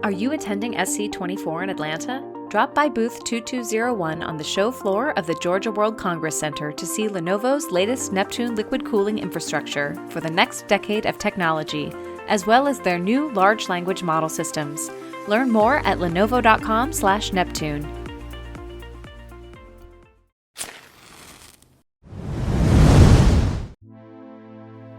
Are you attending SC24 in Atlanta? Drop by booth 2201 on the show floor of the Georgia World Congress Center to see Lenovo's latest Neptune liquid cooling infrastructure for the next decade of technology, as well as their new large language model systems. Learn more at lenovo.com/Neptune.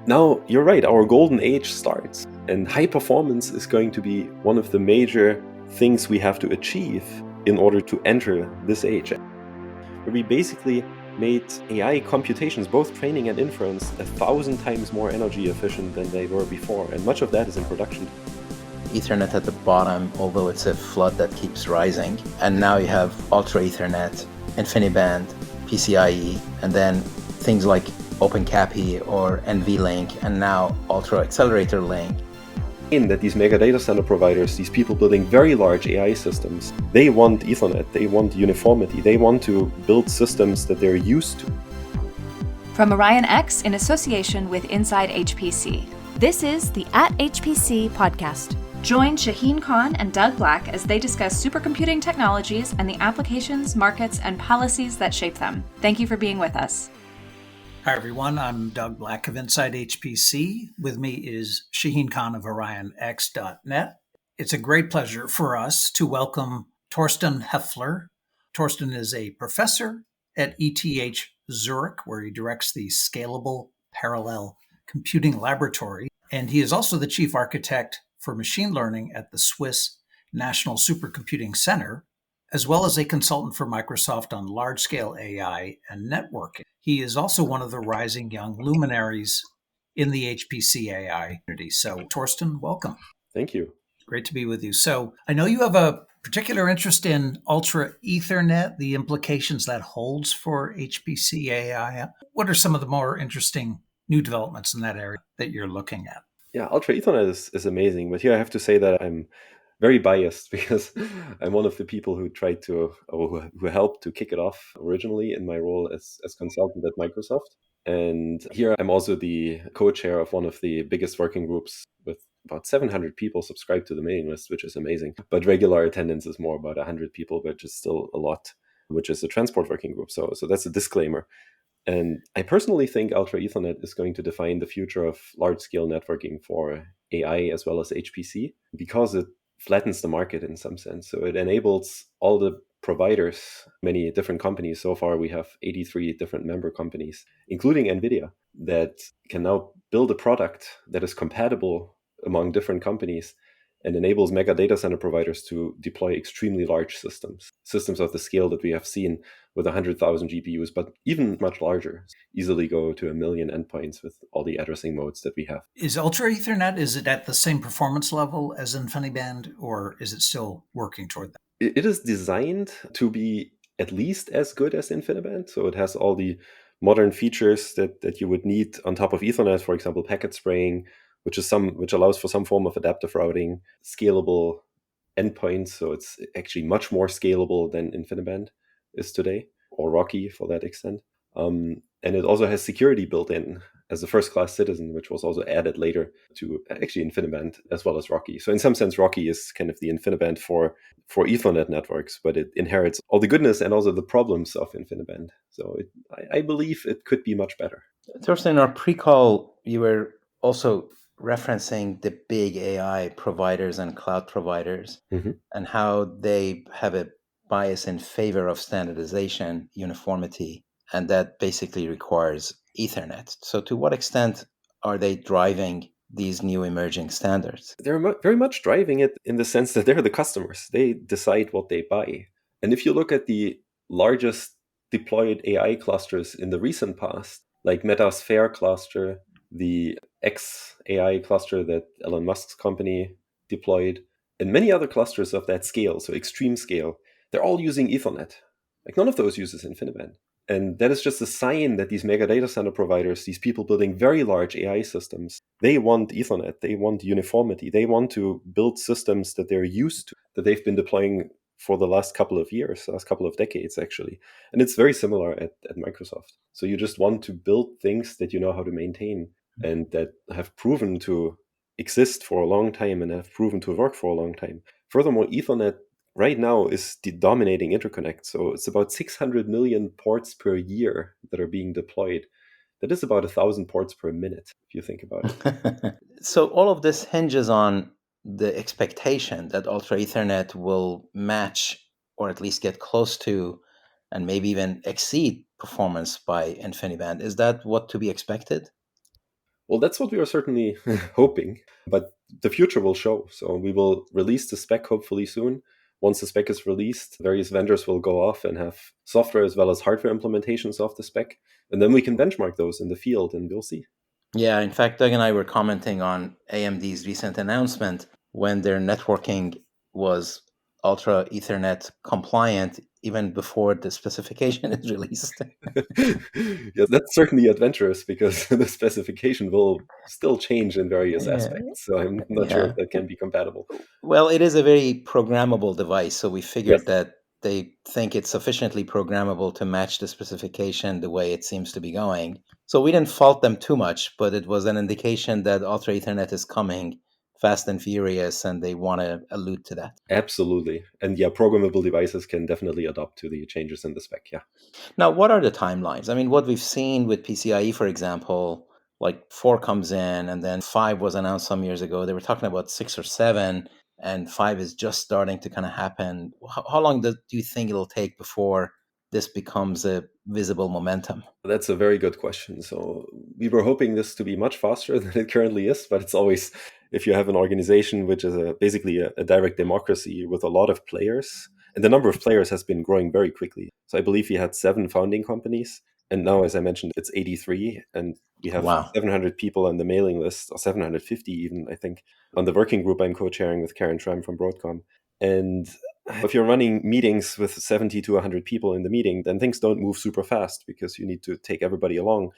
Now, you're right, our golden age starts, and high performance is going to be one of the major things we have to achieve in order to enter this age. Where we basically made AI computations, both training and inference, 1,000 times more energy efficient than they were before, and much of that is in production. Ethernet at the bottom, although it's a flood that keeps rising, and now you have Ultra Ethernet, InfiniBand, PCIe, and then things like OpenCAPI or NVLink, and now Ultra Accelerator Link. In that these mega data center providers, these people building very large AI systems, they want Ethernet, they want uniformity, they want to build systems that they're used to. From Orion X in association with Inside HPC, this is the At HPC podcast. Join Shaheen Khan and Doug Black as they discuss supercomputing technologies and the applications, markets, and policies that shape them. Thank you for being with us. Hi, everyone. I'm Doug Black of Inside HPC. With me is Shaheen Khan of OrionX.net. It's a great pleasure for us to welcome Torsten Hoefler. Torsten is a professor at ETH Zurich, where he directs the Scalable Parallel Computing Laboratory. And he is also the chief architect for machine learning at the Swiss National Supercomputing Center, as well as a consultant for Microsoft on large-scale AI and networking. He is also one of the rising young luminaries in the HPC AI community. So, Torsten, welcome. Thank you. Great to be with you. So, I know you have a particular interest in Ultra Ethernet, the implications that holds for HPC AI. What are some of the more interesting new developments in that area that you're looking at? Yeah, Ultra Ethernet is amazing. But here I have to say that I'm very biased because I'm one of the people who tried to, or who helped to kick it off originally in my role as consultant at Microsoft. And here I'm also the co-chair of one of the biggest working groups with about 700 people subscribed to the mailing list, which is amazing. But regular attendance is more about 100 people, which is still a lot, which is a transport working group. So that's a disclaimer. And I personally think Ultra Ethernet is going to define the future of large-scale networking for AI as well as HPC because it flattens the market in some sense. So it enables all the providers, many different companies. So far, we have 83 different member companies, including NVIDIA, that can now build a product that is compatible among different companies and enables mega data center providers to deploy extremely large systems of the scale that we have seen with 100,000 GPUs, but even much larger, easily go to 1 million endpoints with all the addressing modes that we have. Is Ultra Ethernet, is it at the same performance level as InfiniBand, or is it still working toward that? It is designed to be at least as good as InfiniBand. So it has all the modern features that you would need on top of Ethernet, for example, packet spraying, which allows for some form of adaptive routing, scalable endpoints. So it's actually much more scalable than InfiniBand is today, or Rocky for that extent. And it also has security built in as a first-class citizen, which was also added later to actually InfiniBand as well as Rocky. So in some sense, Rocky is kind of the InfiniBand for Ethernet networks, but it inherits all the goodness and also the problems of InfiniBand. So I believe it could be much better. Torsten, in our pre-call, you were also referencing the big AI providers and cloud providers and how they have a bias in favor of standardization, uniformity, and that basically requires Ethernet. So to what extent are they driving these new emerging standards? They're very much driving it in the sense that they're the customers. They decide what they buy. And if you look at the largest deployed AI clusters in the recent past, like Meta's Fair cluster, the X AI cluster that Elon Musk's company deployed, and many other clusters of that scale, so extreme scale, they're all using Ethernet. Like none of those uses InfiniBand. And that is just a sign that these mega data center providers, these people building very large AI systems, they want Ethernet, they want uniformity, they want to build systems that they're used to, that they've been deploying for the last couple of years, last couple of decades, actually. And it's very similar at Microsoft. So you just want to build things that you know how to maintain and that have proven to exist for a long time and have proven to work for a long time. Furthermore, Ethernet right now is the dominating interconnect. So it's about 600 million ports per year that are being deployed. That is about 1,000 ports per minute, if you think about it. So all of this hinges on the expectation that Ultra Ethernet will match or at least get close to and maybe even exceed performance by InfiniBand. Is that what to be expected? Well, that's what we are certainly hoping, but the future will show. So we will release the spec hopefully soon. Once the spec is released, various vendors will go off and have software as well as hardware implementations of the spec. And then we can benchmark those in the field and we'll see. Yeah, in fact, Doug and I were commenting on AMD's recent announcement when their networking was Ultra Ethernet compliant even before the specification is released. Yeah, that's certainly adventurous because the specification will still change in various aspects. So I'm not sure if that can be compatible. Well, it is a very programmable device, so we figured Yes. that they think it's sufficiently programmable to match the specification the way it seems to be going. So we didn't fault them too much, but it was an indication that Ultra Ethernet is coming fast and furious, and they want to allude to that. Absolutely. And yeah, programmable devices can definitely adapt to the changes in the spec. Yeah. Now, what are the timelines? I mean, what we've seen with PCIe, for example, like 4 comes in, and then 5 was announced some years ago. They were talking about 6 or 7, and 5 is just starting to kind of happen. How long do you think it'll take before this becomes a visible momentum? That's a very good question. So we were hoping this to be much faster than it currently is, but it's always, if you have an organization which is basically a direct democracy with a lot of players, and the number of players has been growing very quickly. So I believe we had 7 founding companies, and now, as I mentioned, it's 83, and we have Wow. 700 people on the mailing list, or 750 even, I think, on the working group I'm co-chairing with Karen Schramm from Broadcom. And if you're running meetings with 70 to 100 people in the meeting, then things don't move super fast because you need to take everybody along.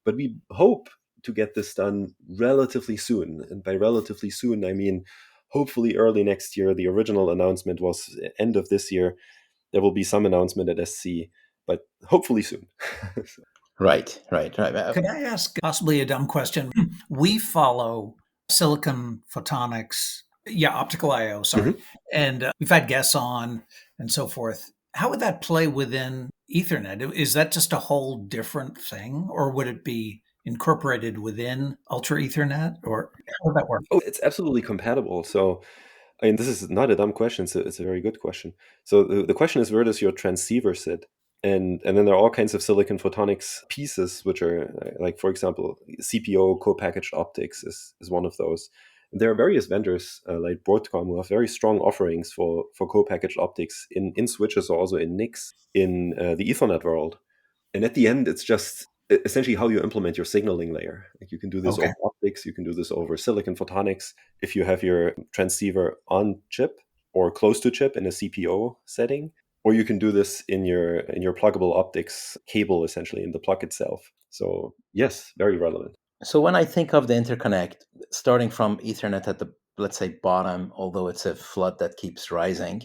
But we hope to get this done relatively soon. And by relatively soon, I mean hopefully early next year. The original announcement was end of this year. There will be some announcement at SC, but hopefully soon. Right. Could I ask possibly a dumb question? We follow silicon photonics, optical I/O, sorry, and we've had guests on and so forth. How would that play within Ethernet? Is that just a whole different thing, or would it be incorporated within Ultra Ethernet, or how would that work? Oh, it's absolutely compatible. So, I mean, this is not a dumb question. So it's a very good question. So the question is, where does your transceiver sit? And then there are all kinds of silicon photonics pieces, which are like, for example, CPO, co-packaged optics is one of those. And there are various vendors like Broadcom who have very strong offerings for co-packaged optics in switches or also in NICs in the Ethernet world. And at the end, it's just essentially how you implement your signaling layer. Like you can do this over optics, you can do this over silicon photonics. If you have your transceiver on chip or close to chip in a CPO setting, or you can do this in your pluggable optics cable, essentially in the plug itself. So yes, very relevant. So when I think of the interconnect, starting from Ethernet at the, let's say, bottom, although it's a flood that keeps rising,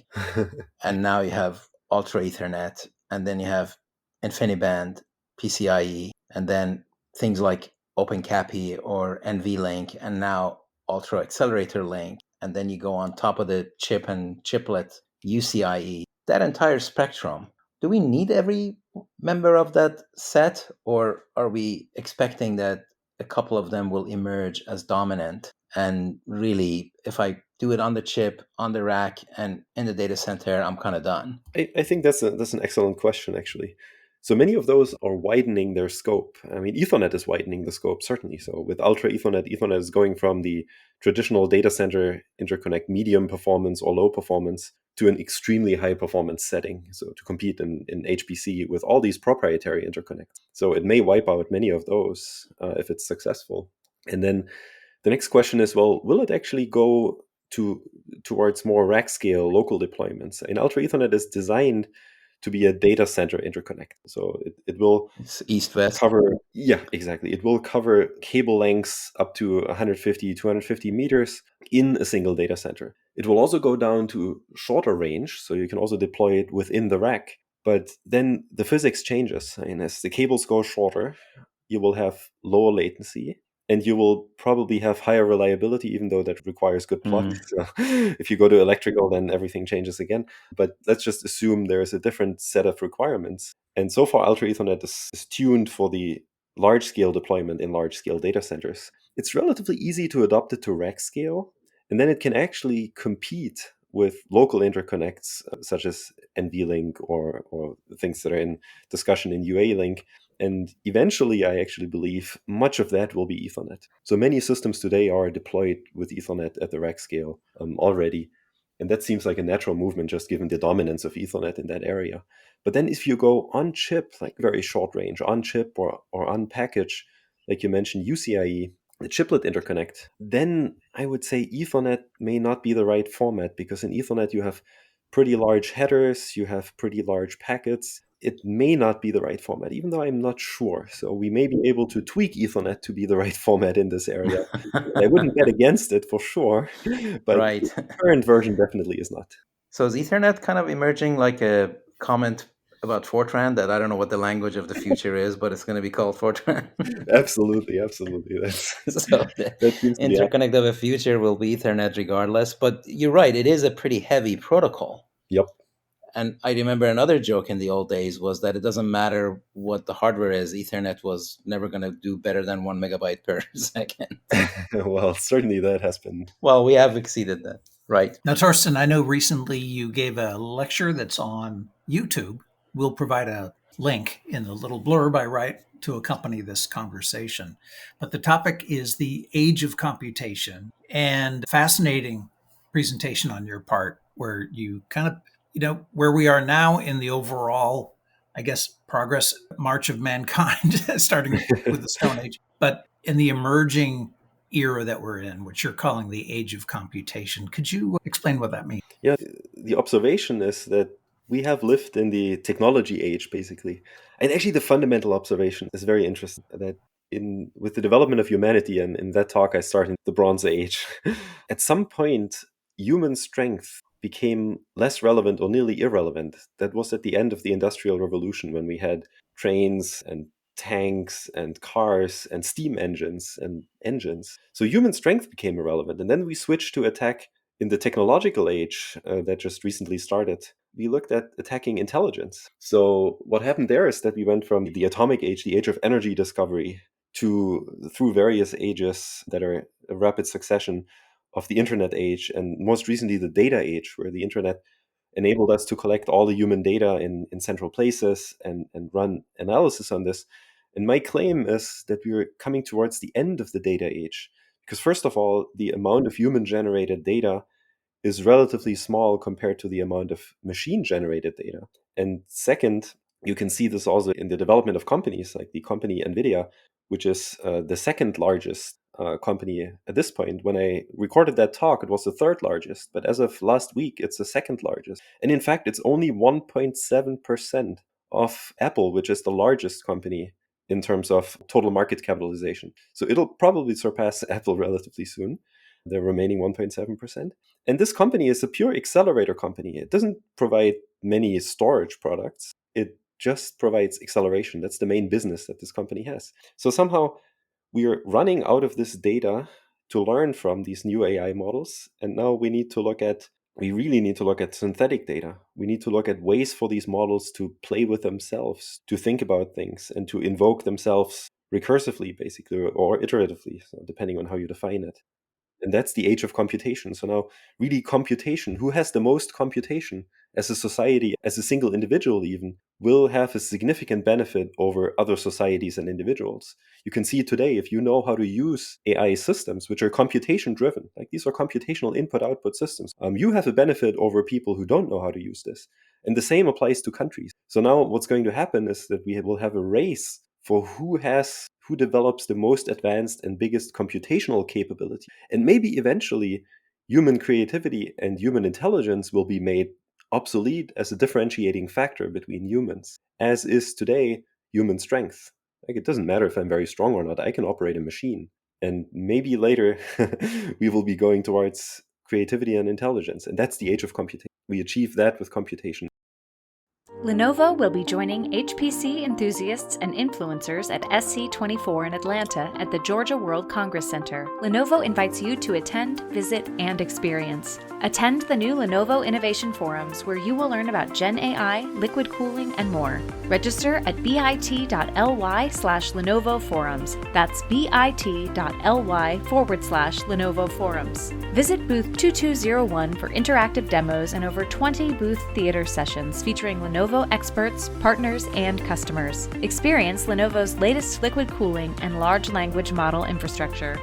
and now you have Ultra Ethernet, and then you have InfiniBand, PCIe, and then things like OpenCAPI or NVLink, and now Ultra Accelerator Link, and then you go on top of the chip and chiplet UCIe, that entire spectrum. Do we need every member of that set, or are we expecting that a couple of them will emerge as dominant? And really, if I do it on the chip, on the rack, and in the data center, I'm kind of done. I think that's an excellent question, actually. So many of those are widening their scope. I mean, Ethernet is widening the scope, certainly. So with Ultra Ethernet, Ethernet is going from the traditional data center interconnect medium performance or low performance to an extremely high performance setting. So to compete in HPC with all these proprietary interconnects. So it may wipe out many of those if it's successful. And then the next question is, well, will it actually go towards more rack scale local deployments? And Ultra Ethernet is designed to be a data center interconnect. So it will east-west cover, yeah, exactly. It will cover cable lengths up to 150, 250 meters in a single data center. It will also go down to shorter range, so you can also deploy it within the rack. But then the physics changes. And as the cables go shorter, you will have lower latency. and you will probably have higher reliability, even though that requires good plugs. Mm. So if you go to electrical, then everything changes again. But let's just assume there is a different set of requirements. And so far, Ultra Ethernet is tuned for the large-scale deployment in large-scale data centers. It's relatively easy to adopt it to rack scale, and then it can actually compete with local interconnects such as NVLink or things that are in discussion in UA-Link. And eventually, I actually believe much of that will be Ethernet. So many systems today are deployed with Ethernet at the rack scale already. And that seems like a natural movement, just given the dominance of Ethernet in that area. But then if you go on chip, like very short range, on chip or on package, like you mentioned, UCIe, the chiplet interconnect, then I would say Ethernet may not be the right format, because in Ethernet you have pretty large headers, you have pretty large packets. It may not be the right format, even though I'm not sure. So we may be able to tweak Ethernet to be the right format in this area. And I wouldn't bet against it for sure, but Right. the current version definitely is not. So is Ethernet kind of emerging like a comment about Fortran, that I don't know what the language of the future is, but it's going to be called Fortran? Absolutely. That's So the that seems to be interconnect of the future will be Ethernet regardless. But you're right, it is a pretty heavy protocol. Yep. And I remember another joke in the old days was that it doesn't matter what the hardware is, Ethernet was never going to do better than 1 megabyte per second. Well, certainly that has been. Well, we have exceeded that. Right. Now, Torsten, I know recently you gave a lecture that's on YouTube. We'll provide a link in the little blurb I write to accompany this conversation. But the topic is the age of computation, and fascinating presentation on your part, where you kind of, where we are now in the overall, I guess, progress march of mankind, starting with the Stone Age, but in the emerging era that we're in, which you're calling the age of computation. Could you explain what that means? Yeah, the observation is that we have lived in the technology age, basically. And actually, the fundamental observation is very interesting, that with the development of humanity, and in that talk I started in the Bronze Age, at some point, human strength became less relevant or nearly irrelevant. That was at the end of the Industrial Revolution, when we had trains and tanks and cars and steam engines and engines. So human strength became irrelevant. And then we switched to attack in the technological age that just recently started. We looked at attacking intelligence. So what happened there is that we went from the atomic age, the age of energy discovery, through various ages that are a rapid succession of the internet age, and most recently the data age, where the internet enabled us to collect all the human data in central places and run analysis on this. And my claim is that we are coming towards the end of the data age, because first of all, the amount of human generated data is relatively small compared to the amount of machine generated data. And second, you can see this also in the development of companies, like the company NVIDIA, which is the second largest company at this point. When I recorded that talk, it was the third largest, but as of last week, it's the second largest. And in fact, it's only 1.7% of Apple, which is the largest company in terms of total market capitalization. So it'll probably surpass Apple relatively soon, the remaining 1.7%. And this company is a pure accelerator company. It doesn't provide many storage products. It just provides acceleration. That's the main business that this company has. So somehow we are running out of this data to learn from these new AI models. And now we really need to look at synthetic data. We need to look at ways for these models to play with themselves, to think about things, and to invoke themselves recursively, basically, or iteratively, so depending on how you define it. And that's the age of computation. So now, really, computation, who has the most computation as a society, as a single individual even, will have a significant benefit over other societies and individuals. You can see it today if you know how to use AI systems, which are computation driven, like these are computational input-output systems. You have a benefit over people who don't know how to use this. And the same applies to countries. So now what's going to happen is that we will have a race for who develops the most advanced and biggest computational capability. And maybe eventually human creativity and human intelligence will be made obsolete as a differentiating factor between humans, as is today human strength. Like, it doesn't matter if I'm very strong or not, I can operate a machine. And maybe later we will be going towards creativity and intelligence. And that's the age of computation. We achieve that with computation. Lenovo will be joining HPC enthusiasts and influencers at SC24 in Atlanta at the Georgia World Congress Center. Lenovo invites you to attend, visit, and experience. Attend the new Lenovo Innovation Forums, where you will learn about Gen AI, liquid cooling, and more. Register at bit.ly/Lenovo Forums. That's bit.ly/Lenovo Forums. Visit booth 2201 for interactive demos and over 20 booth theater sessions featuring Lenovo experts, partners, and customers. Experience Lenovo's latest liquid cooling and large language model infrastructure.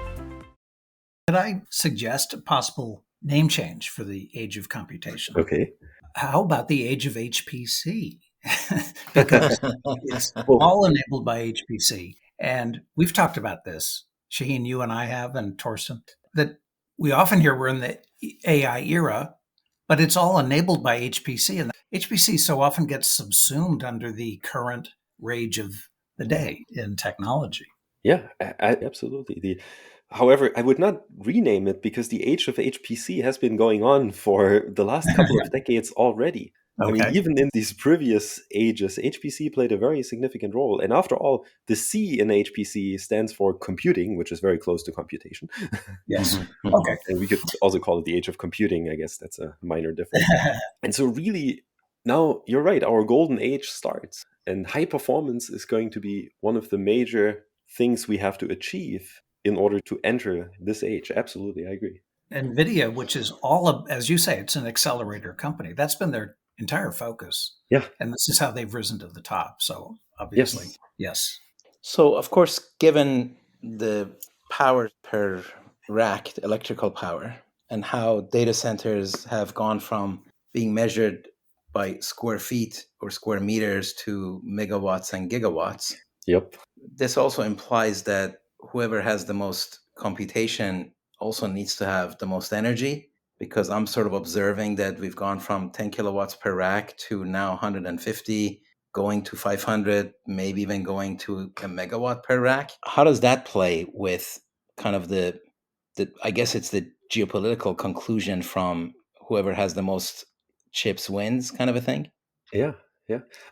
Could I suggest a possible name change for the age of computation? Okay. How about the age of HPC? Because it's all enabled by HPC. And we've talked about this, Shaheen, you and I have, and Torsten, that we often hear we're in the AI era, but it's all enabled by HPC. And HPC so often gets subsumed under the current rage of the day in technology. Yeah, absolutely. However, I would not rename it because the age of HPC has been going on for the last couple of decades already. Okay. I mean, even in these previous ages, HPC played a very significant role. And after all, the C in HPC stands for computing, which is very close to computation. Yes. Okay. And we could also call it the age of computing. I guess that's a minor difference. And so really, now you're right, our golden age starts. And high performance is going to be one of the major things we have to achieve in order to enter this age. Absolutely, I agree. NVIDIA, which is all of, as you say, it's an accelerator company. That's been their entire focus. Yeah. And this is how they've risen to the top. So obviously, yes. So of course, given the power per rack, the electrical power, and how data centers have gone from being measured by square feet or square meters to megawatts and gigawatts. Yep. This also implies that whoever has the most computation also needs to have the most energy, because I'm sort of observing that we've gone from 10 kilowatts per rack to now 150, going to 500, maybe even going to a megawatt per rack. How does that play with kind of the I guess it's the geopolitical conclusion from whoever has the most chips wins kind of a thing? Yeah.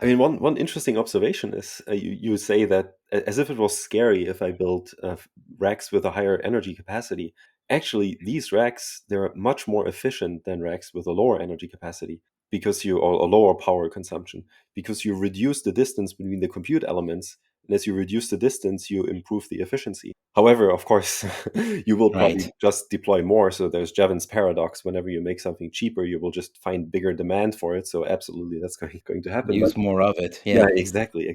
I mean, one interesting observation is you say that as if it was scary if I built racks with a higher energy capacity. Actually, these racks, they're much more efficient than racks with a lower energy capacity or a lower power consumption, because you reduce the distance between the compute elements. And as you reduce the distance, you improve the efficiency. However, of course, you will probably just deploy more. So there's Jevons paradox. Whenever you make something cheaper, you will just find bigger demand for it. So absolutely, that's going to happen. Use more of it. Yeah, exactly.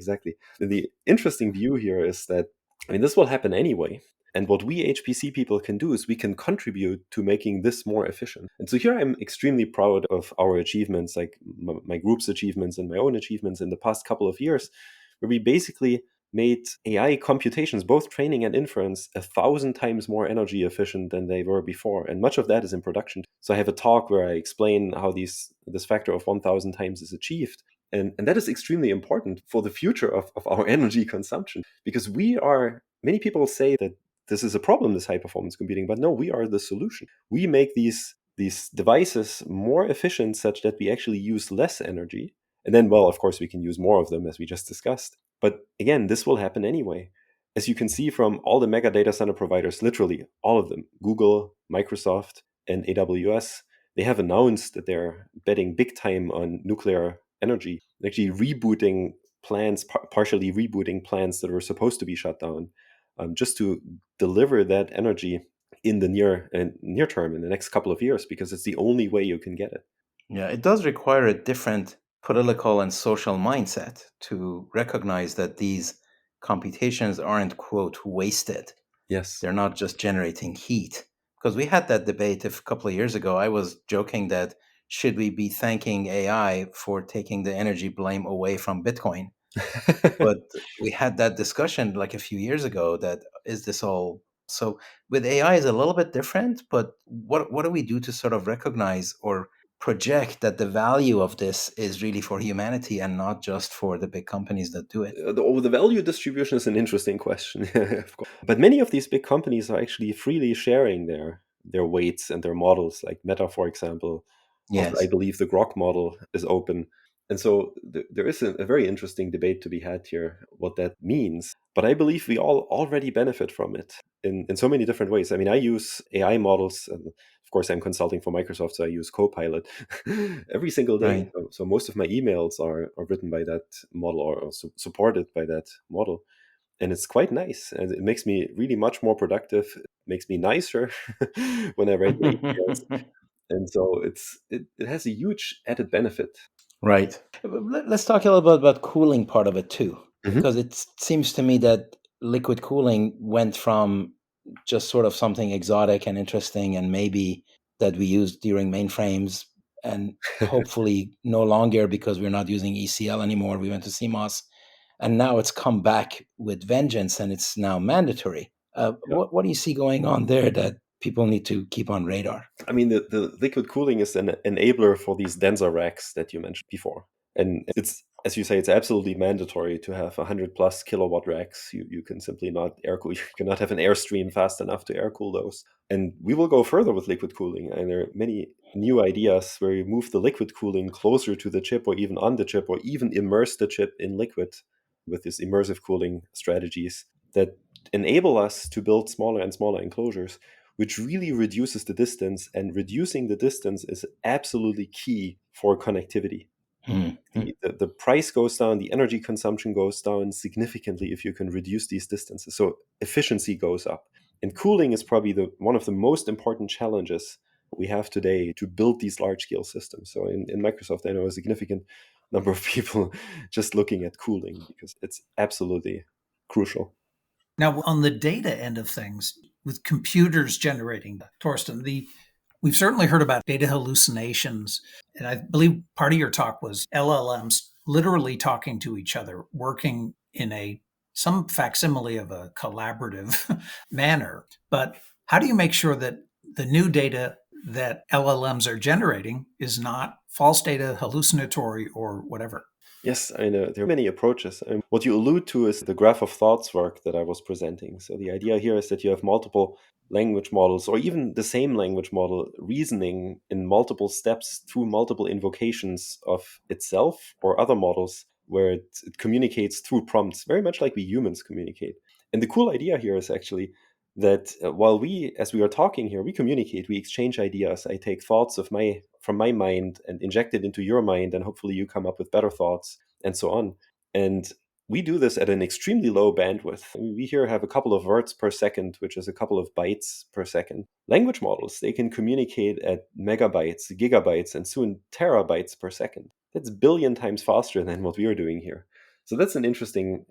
The interesting view here is that, I mean, this will happen anyway. And what we HPC people can do is we can contribute to making this more efficient. And so here I'm extremely proud of our achievements, like my group's achievements and my own achievements in the past couple of years, where we basically made AI computations, both training and inference, 1,000 times more energy efficient than they were before. And much of that is in production. So I have a talk where I explain how this factor of 1,000 times is achieved. And that is extremely important for the future of our energy consumption, because many people say that this is a problem, this high performance computing, but no, we are the solution. We make these devices more efficient such that we actually use less energy. And then, well, of course, we can use more of them, as we just discussed. But again, this will happen anyway. As you can see from all the mega data center providers, literally all of them, Google, Microsoft, and AWS, they have announced that they're betting big time on nuclear energy, actually rebooting plants, partially rebooting plants that were supposed to be shut down, just to deliver that energy in the near term, in the next couple of years, because it's the only way you can get it. Yeah, it does require a different political and social mindset to recognize that these computations aren't, quote, wasted. Yes. They're not just generating heat. Because we had that debate a couple of years ago. I was joking that should we be thanking AI for taking the energy blame away from Bitcoin? But we had that discussion like a few years ago, that is this all... So with AI is a little bit different, but what do we do to sort of recognize or project that the value of this is really for humanity and not just for the big companies that do it? The value distribution is an interesting question, of course. But many of these big companies are actually freely sharing their weights and their models, like Meta, for example. Yes. Also, I believe the Grok model is open. And so there is a very interesting debate to be had here, what that means. But I believe we all already benefit from it in so many different ways. I mean, I use AI models. And of course, I'm consulting for Microsoft, so I use Copilot every single day. Right. So most of my emails are written by that model or supported by that model. And it's quite nice. And it makes me really much more productive. It makes me nicer when I write my emails. And so it has a huge added benefit. Right. Let's talk a little bit about cooling part of it too, Mhm. because it seems to me that liquid cooling went from just sort of something exotic and interesting and maybe that we used during mainframes and hopefully no longer because we're not using ECL anymore. We went to CMOS and now it's come back with vengeance and it's now mandatory. Yeah. What do you see going on there that people need to keep on radar? I mean, the liquid cooling is an enabler for these denser racks that you mentioned before. And it's, as you say, it's absolutely mandatory to have 100 plus kilowatt racks. You can simply not air cool. You cannot have an airstream fast enough to air cool those. And we will go further with liquid cooling. And there are many new ideas where you move the liquid cooling closer to the chip or even on the chip or even immerse the chip in liquid with these immersive cooling strategies that enable us to build smaller and smaller enclosures, which really reduces the distance. And reducing the distance is absolutely key for connectivity. The price goes down, the energy consumption goes down significantly if you can reduce these distances. So efficiency goes up. And cooling is probably one of the most important challenges we have today to build these large scale systems. So in Microsoft, I know a significant number of people just looking at cooling because it's absolutely crucial. Now, on the data end of things, with computers generating, Torsten, we've certainly heard about data hallucinations. And I believe part of your talk was LLMs literally talking to each other, working in some facsimile of a collaborative manner. But how do you make sure that the new data that LLMs are generating is not false data, hallucinatory, or whatever? Yes, I know. There are many approaches. What you allude to is the graph of thoughts work that I was presenting. So the idea here is that you have multiple language models or even the same language model reasoning in multiple steps through multiple invocations of itself or other models where it communicates through prompts, very much like we humans communicate. And the cool idea here is actually that while as we are talking here, we communicate, we exchange ideas. I take thoughts from my mind and inject it into your mind, and hopefully you come up with better thoughts, and so on. And we do this at an extremely low bandwidth. I mean, we here have a couple of words per second, which is a couple of bytes per second. Language models, they can communicate at megabytes, gigabytes, and soon terabytes per second. That's a billion times faster than what we are doing here. So that's an interesting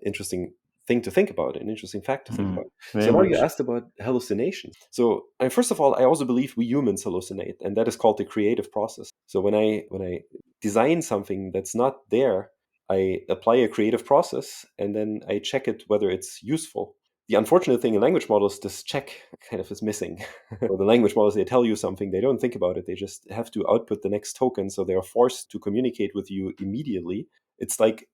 thing to think about, an interesting fact to think about. So Very now you much. asked about hallucination. So first of all, I also believe we humans hallucinate, and that is called the creative process. So when I design something that's not there, I apply a creative process and then I check it whether it's useful. The unfortunate thing in language models, this check kind of is missing. So the language models, they tell you something, they don't think about it, they just have to output the next token, so they are forced to communicate with you immediately. It's like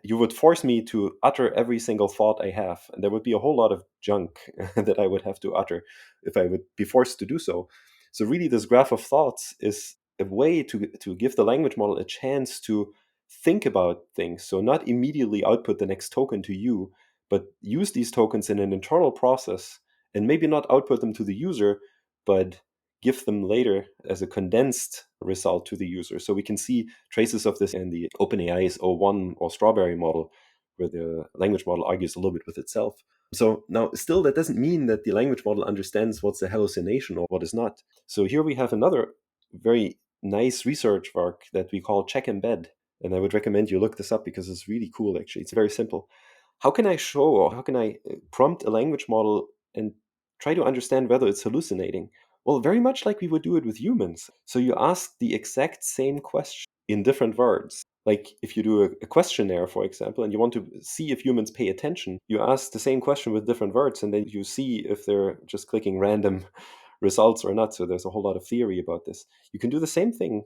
you would force me to utter every single thought I have, and there would be a whole lot of junk that I would have to utter if I would be forced to do so. So really, this graph of thoughts is a way to give the language model a chance to think about things. So not immediately output the next token to you, but use these tokens in an internal process and maybe not output them to the user, but give them later as a condensed result to the user. So we can see traces of this in the OpenAI's O1 or Strawberry model, where the language model argues a little bit with itself. So now, still, that doesn't mean that the language model understands what's a hallucination or what is not. So here we have another very nice research work that we call check embed. And I would recommend you look this up because it's really cool, actually. It's very simple. How can I show or how can I prompt a language model and try to understand whether it's hallucinating? Well, very much like we would do it with humans. So you ask the exact same question in different words. Like if you do a questionnaire, for example, and you want to see if humans pay attention, you ask the same question with different words, and then you see if they're just clicking random results or not. So there's a whole lot of theory about this. You can do the same thing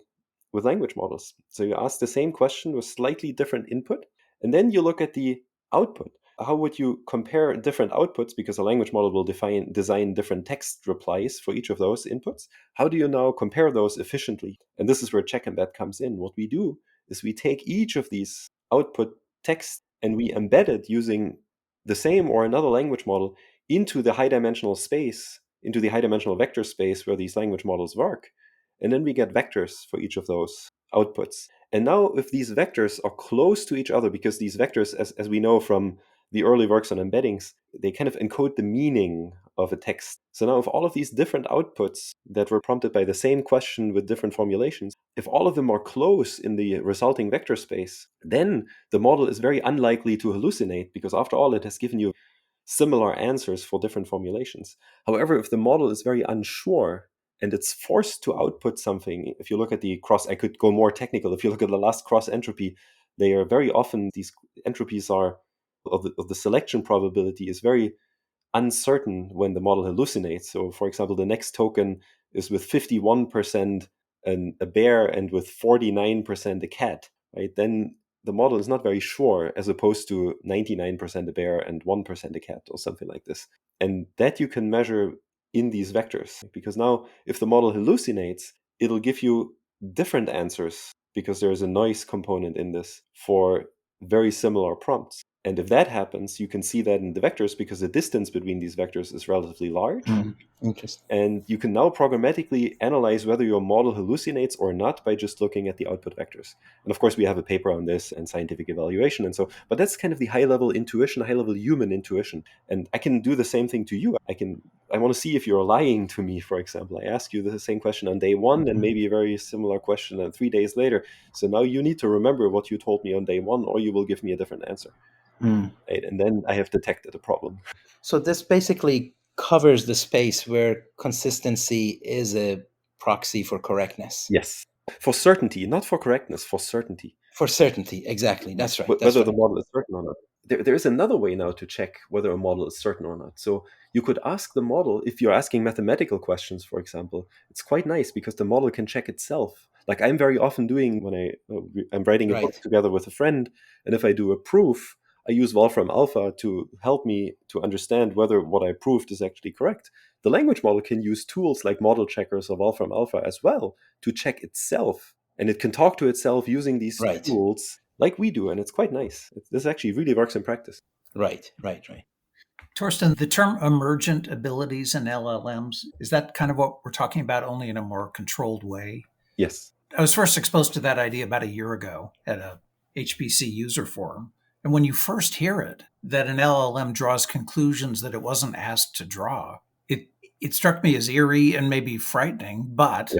with language models. So you ask the same question with slightly different input, and then you look at the output. How would you compare different outputs? Because a language model will design different text replies for each of those inputs. How do you now compare those efficiently? And this is where check embed comes in. What we do is we take each of these output text and we embed it using the same or another language model into the high dimensional space, into the high dimensional vector space where these language models work. And then we get vectors for each of those outputs. And now if these vectors are close to each other, because these vectors, as we know from the early works on embeddings, they kind of encode the meaning of a text. So now if all of these different outputs that were prompted by the same question with different formulations, if all of them are close in the resulting vector space, then the model is very unlikely to hallucinate, because after all, it has given you similar answers for different formulations. However, if the model is very unsure and it's forced to output something, if you look at the cross, I could go more technical. If you look at the last cross entropy, they are very often, these entropies are of the selection probability is very uncertain when the model hallucinates. So for example, the next token is with 51% a bear and with 49% a cat, right? Then the model is not very sure, as opposed to 99% a bear and 1% a cat or something like this. And that you can measure in these vectors, because now if the model hallucinates, it'll give you different answers because there's a noise component in this for very similar prompts. And if that happens, you can see that in the vectors because the distance between these vectors is relatively large. Interesting. And you can now programmatically analyze whether your model hallucinates or not by just looking at the output vectors. And of course, we have a paper on this and scientific evaluation. And so, but that's kind of the high-level intuition, high-level human intuition. And I can do the same thing to you. I want to see if you're lying to me, for example. I ask you the same question on day one and maybe a very similar question 3 days later. So now you need to remember what you told me on day one, or you will give me a different answer. Right? And then I have detected a problem. So this basically covers the space where consistency is a proxy for correctness. Yes. For certainty, not for correctness, for certainty. For certainty, exactly. That's right. Whether the model is certain or not. There is another way now to check whether a model is certain or not. So you could ask the model, if you're asking mathematical questions, for example, it's quite nice because the model can check itself. Like I'm very often doing when I'm writing a book together with a friend, and if I do a proof, I use Wolfram Alpha to help me to understand whether what I proved is actually correct. The language model can use tools like model checkers or Wolfram Alpha as well to check itself. And it can talk to itself using these tools like we do. And it's quite nice. This actually really works in practice. Right. Torsten, the term emergent abilities in LLMs, is that kind of what we're talking about, only in a more controlled way? Yes. I was first exposed to that idea about a year ago at a HPC user forum. And when you first hear it, that an LLM draws conclusions that it wasn't asked to draw, it struck me as eerie and maybe frightening. But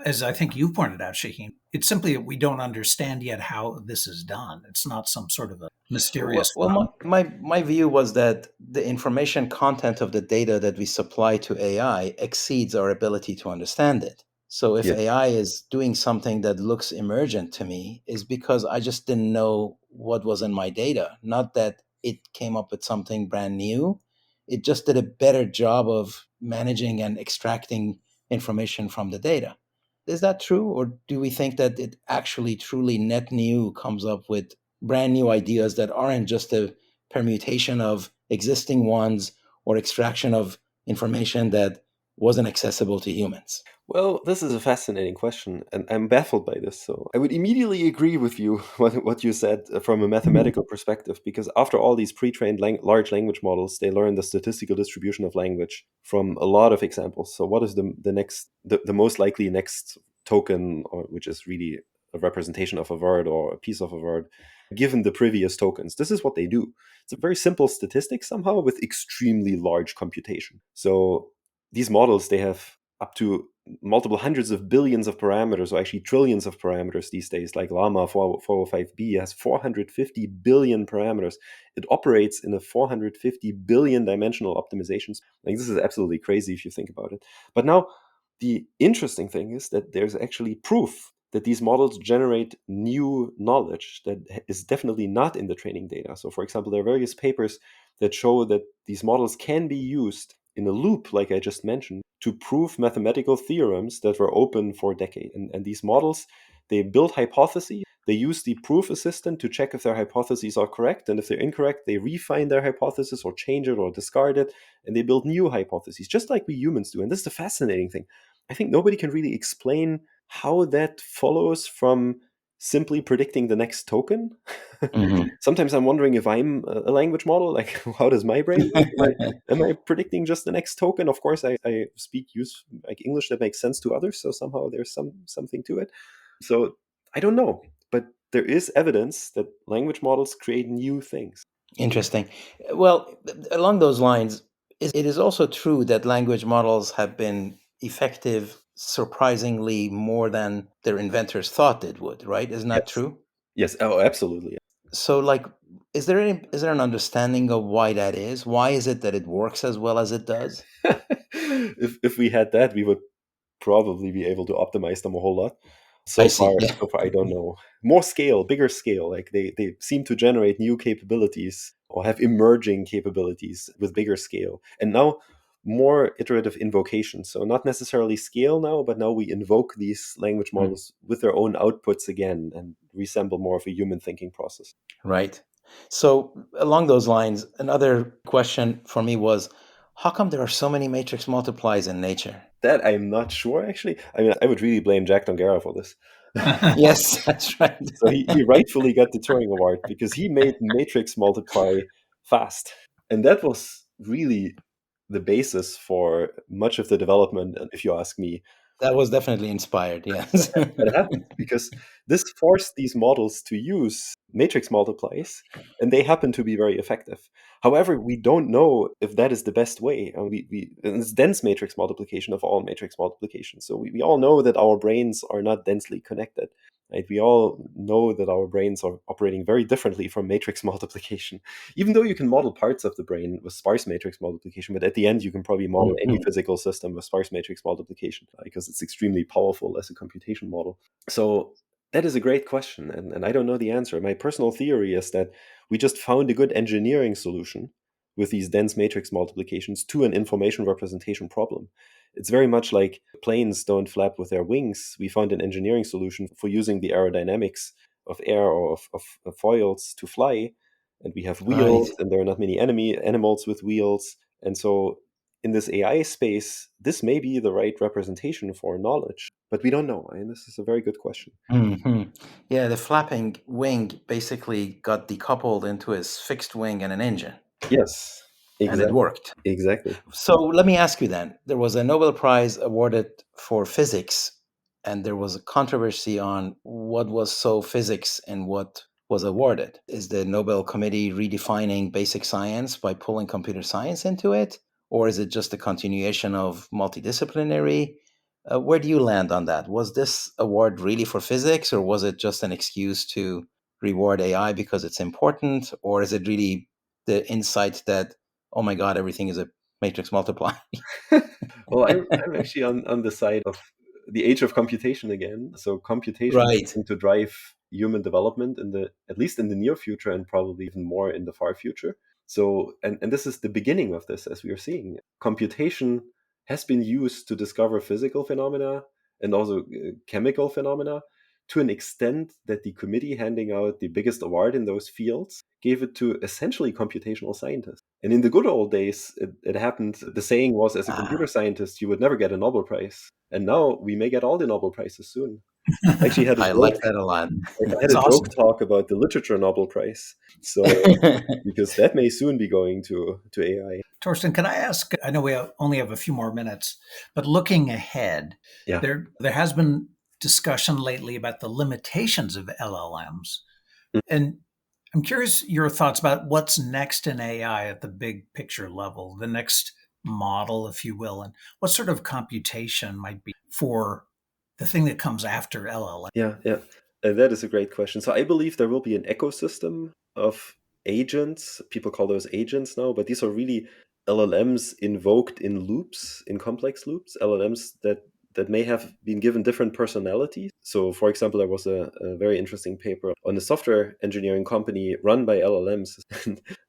as I think you pointed out, Shaheen, it's simply that we don't understand yet how this is done. It's not some sort of a mysterious. Well, my view was that the information content of the data that we supply to AI exceeds our ability to understand it. So if AI is doing something that looks emergent to me, is because I just didn't know what was in my data. Not that it came up with something brand new. It just did a better job of managing and extracting information from the data. Is that true? Or do we think that it actually truly net new comes up with brand new ideas that aren't just a permutation of existing ones or extraction of information that wasn't accessible to humans? Well, this is a fascinating question, and I'm baffled by this. So I would immediately agree with you what you said from a mathematical perspective, because after all these pre-trained large language models, they learn the statistical distribution of language from a lot of examples. So what is the most likely next token, or which is really a representation of a word or a piece of a word, given the previous tokens? This is what they do. It's a very simple statistic somehow with extremely large computation. So these models, they have up to multiple hundreds of billions of parameters, or actually trillions of parameters these days, like Llama 405B has 450 billion parameters. It operates in a 450 billion dimensional optimizations. Like, this is absolutely crazy if you think about it. But now, the interesting thing is that there's actually proof that these models generate new knowledge that is definitely not in the training data. So, for example, there are various papers that show that these models can be used in a loop, like I just mentioned, to prove mathematical theorems that were open for decades. And these models, they build hypotheses. They use the proof assistant to check if their hypotheses are correct. And if they're incorrect, they refine their hypothesis or change it or discard it. And they build new hypotheses, just like we humans do. And this is the fascinating thing. I think nobody can really explain how that follows from simply predicting the next token. Mm-hmm. Sometimes I'm wondering if I'm a language model, like how does my brain work? Am I predicting just the next token? Of course, I use like English that makes sense to others, so somehow there's something to it. So I don't know, but there is evidence that language models create new things. Interesting. Well, along those lines, it is also true that language models have been effective surprisingly more than their inventors thought it would, right? Isn't that Yes. true? Yes. Oh, absolutely. So, like, is there an understanding of why that is? Why is it that it works as well as it does? If we had that, we would probably be able to optimize them a whole lot. I So far, see. Yeah. I don't know. More scale, bigger scale. Like they seem to generate new capabilities or have emerging capabilities with bigger scale. And now more iterative invocation. So not necessarily scale now, but now we invoke these language models with their own outputs again and resemble more of a human thinking process. Right. So, along those lines, another question for me was, how come there are so many matrix multiplies in nature? That I'm not sure, actually. I mean, I would really blame Jack Dongarra for this. Yes, that's right. So he rightfully got the Turing Award because he made matrix multiply fast. And that was really the basis for much of the development, if you ask me. That was definitely inspired. Yes. That happened because this forced these models to use matrix multiplies, and they happen to be very effective. However, we don't know if that is the best way. And and it's dense matrix multiplication of all matrix multiplication. So we all know that our brains are not densely connected. Right? We all know that our brains are operating very differently from matrix multiplication. Even though you can model parts of the brain with sparse matrix multiplication, but at the end you can probably model any physical system with sparse matrix multiplication because it's extremely powerful as a computation model. So that is a great question, and I don't know the answer. My personal theory is that we just found a good engineering solution with these dense matrix multiplications to an information representation problem. It's very much like planes don't flap with their wings. We found an engineering solution for using the aerodynamics of air or of foils to fly. And we have Right. wheels, and there are not many animals with wheels. And so in this AI space, this may be the right representation for knowledge, but we don't know. And this is a very good question. Hmm. Yeah, the flapping wing basically got decoupled into his fixed wing and an engine, Yes, and it exactly. worked. Exactly. So let me ask you then. There was a Nobel Prize awarded for physics, and there was a controversy on what was so physics and what was awarded. Is the Nobel Committee redefining basic science by pulling computer science into it? Or is it just a continuation of multidisciplinary? Where do you land on that? Was this award really for physics, or was it just an excuse to reward AI because it's important? Or is it really the insight that, oh my God, everything is a matrix multiply? Well, I'm actually on the side of the age of computation again. So computation is Right. going to drive human development in the at least in the near future and probably even more in the far future. So and this is the beginning of this, as we are seeing. Computation has been used to discover physical phenomena and also chemical phenomena to an extent that the committee handing out the biggest award in those fields gave it to essentially computational scientists. And in the good old days, it happened. The saying was, as a computer scientist, you would never get a Nobel Prize. And now we may get all the Nobel Prizes soon. I actually had a I like joke. that a lot. I had That's a joke awesome. talk about the literature Nobel Prize. So because that may soon be going to AI. Torsten, can I ask? I know only have a few more minutes, but looking ahead, Yeah. there has been discussion lately about the limitations of LLMs. Mm. And I'm curious your thoughts about what's next in AI at the big picture level, the next model, if you will, and what sort of computation might be for the thing that comes after LLM. Yeah, yeah. That is a great question. So I believe there will be an ecosystem of agents. People call those agents now, but these are really LLMs invoked in loops, in complex loops, LLMs that may have been given different personalities. So, for example, there was a very interesting paper on a software engineering company run by LLMs.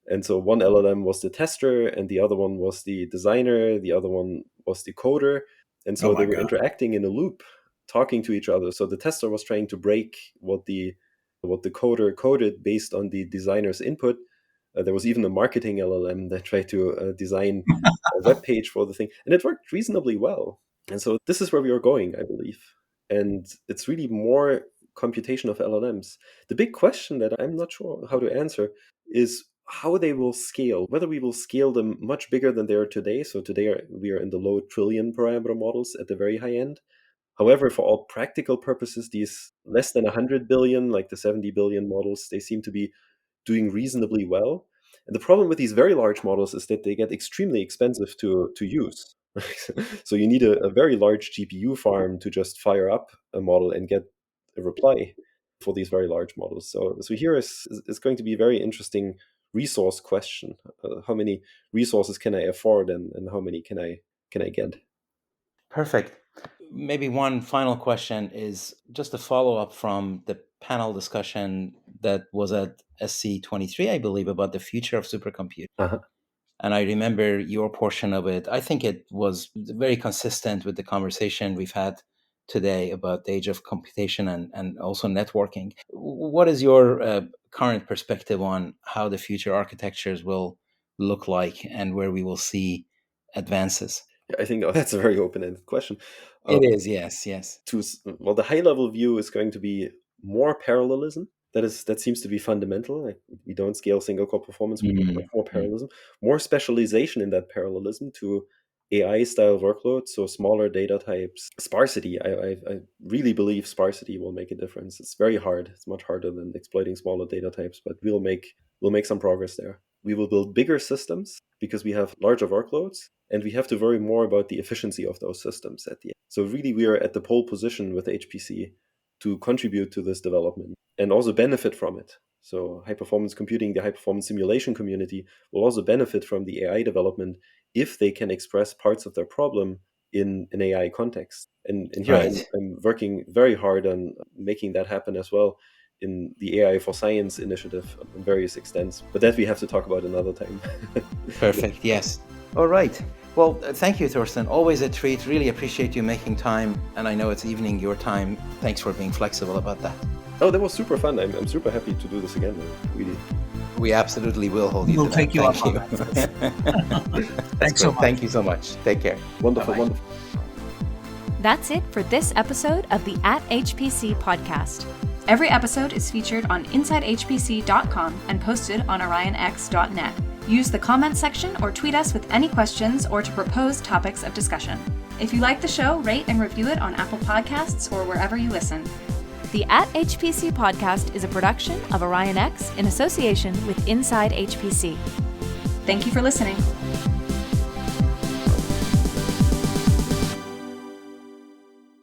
And so one LLM was the tester, and the other one was the designer, the other one was the coder. And Oh so they my were God. interacting in a loop, talking to each other. So the tester was trying to break what the coder coded based on the designer's input. There was even a marketing LLM that tried to design a web page for the thing, and it worked reasonably well. And so this is where we are going, I believe. And it's really more computation of LLMs. The big question that I'm not sure how to answer is how they will scale, whether we will scale them much bigger than they are today. So today we are in the low trillion parameter models at the very high end. However, for all practical purposes, these less than 100 billion, like the 70 billion models, they seem to be doing reasonably well. And the problem with these very large models is that they get extremely expensive to use. So you need a very large GPU farm to just fire up a model and get a reply for these very large models. So here is going to be a very interesting resource question. How many resources can I afford, and how many can I get? Perfect. Maybe one final question is just a follow-up from the panel discussion that was at SC23, I believe, about the future of supercomputing. Uh-huh. And I remember your portion of it. I think it was very consistent with the conversation we've had today about the age of computation and also networking. What is your current perspective on how the future architectures will look like and where we will see advances? I think that's a very open-ended question. It is, yes. The high-level view is going to be more parallelism. That seems to be fundamental. Like, we don't scale single-core performance, we need more parallelism, more specialization in that parallelism to AI-style workloads, so smaller data types. Sparsity, I really believe sparsity will make a difference. It's very hard. It's much harder than exploiting smaller data types, but we'll make some progress there. We will build bigger systems because we have larger workloads, and we have to worry more about the efficiency of those systems at the end. So really, we are at the pole position with HPC to contribute to this development and also benefit from it. So high-performance computing, the high-performance simulation community will also benefit from the AI development if they can express parts of their problem in an AI context. And here Right. I'm working very hard on making that happen as well in the AI for Science initiative on various extents. But that we have to talk about another time. Perfect, yes. All right. Well, thank you, Torsten. Always a treat. Really appreciate you making time. And I know it's evening your time. Thanks for being flexible about that. Oh, that was super fun. I'm super happy to do this again. Really. We absolutely will hold you We'll to take you that. up on that. Thanks so much. Thank you so much. Take care. Wonderful, Bye-bye. wonderful. That's it for this episode of the At HPC podcast. Every episode is featured on InsideHPC.com and posted on OrionX.net. Use the comment section or tweet us with any questions or to propose topics of discussion. If you like the show, rate and review it on Apple Podcasts or wherever you listen. The At HPC podcast is a production of OrionX in association with Inside HPC. Thank you for listening.